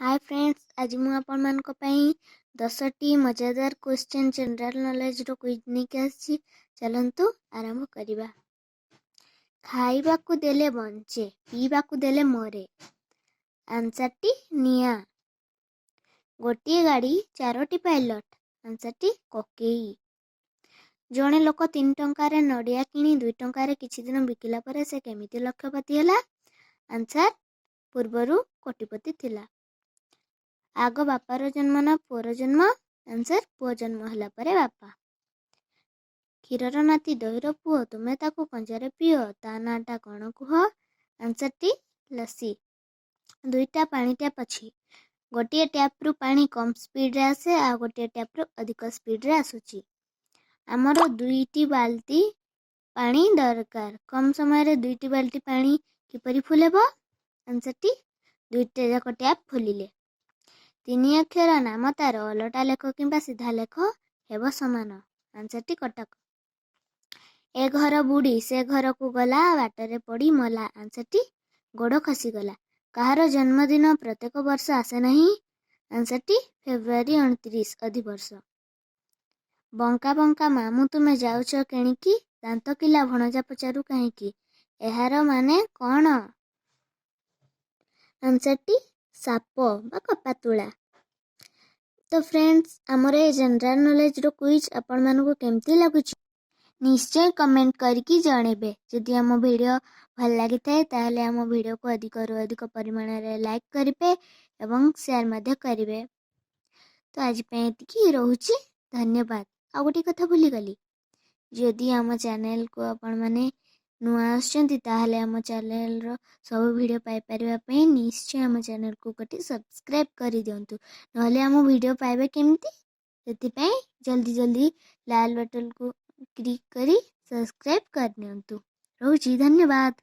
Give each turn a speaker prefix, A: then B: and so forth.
A: Hi friends, आज मु आपण मानक पई 10टी मजेदार क्वेश्चन जनरल नॉलेज रो क्विज नेके आछि। चलंतु आरंभ करिबा। खाइबा को देले बंचे, पीबा को देले मरे। आंसर टी निया। गोटिए गाड़ी चारोटी पायलट। आंसर टी कोकेई। जणे लोक 3 टंकार नडिया किनी 2 टंकार किछि दिन बिकिला परे से केमिति लक्षपति हला। आंसर पूर्वरु कोटिपति थिला। आग बापार जन्म ना पुअर जन्म। आंसर पुओ जन्म हला परे बापा। क्षीरर नाती दहीर पुओ तुमे ताकू कंजारे पिओ ता नाटा कौन कुह। आंसर टी लस्सी। दुईटा पानी टैप अच्छी। गोटे टैप रु पानी कम स्पीड रे आसे आ गोटे टैप रु अधिक स्पीड रे आसुची। आमर दुईटी बाल्टी पानी दरकार। कम समय रे दुईटी बाल्टी पानी किपरि फुल हेबो। आंसर टी दुईटा जाक टैप फुलिले। 3 अक्षर नाम तार अलटा लेख किंबा सीधा लेख हेब समान। Answer T Cuttack. ए घर बुढ़ी से घर को गला बाटरे पड़ी मला। आंसर टी गोड़ खसी गला। कहार जन्मदिन प्रत्येक वर्ष आसे नहीं। Answer T February 29 अधिवर्ष। बंका बंका मामू तुमे जाउछ केणिकी दांत किला भणजा पचारू काहींकी। एहार माने कौन। आंसर टी साप बा कपातुला। तो फ्रेंड्स आमर a general knowledge row quiz आपण मानकु केमती लागुची निश्चय कमेंट करके जणेबे। जदि आम वीडियो भल लगी थाए ताहले आम वीडियो को अधिक रु अधिक परिमाण रे लाइक करिवे एवं शेयर मध्य करिवे। तो आज पे एतिकी रहूची। धन्यवाद। आ गोटी कथा भूली गली, जदि आम चैनल को आपण माने नुआ आछंती ताहले आम चैनल रो सब वीडियो पाई परिबा पई निश्चय आम चैनल को गोटे सब्सक्राइब करि दियंतु। नहले आम वीडियो पाइबे केमती, सेति पई जल्दी जल्दी लाल बटन को क्लिक करी सब्सक्राइब कर नियंतु। रहूची। धन्यवाद।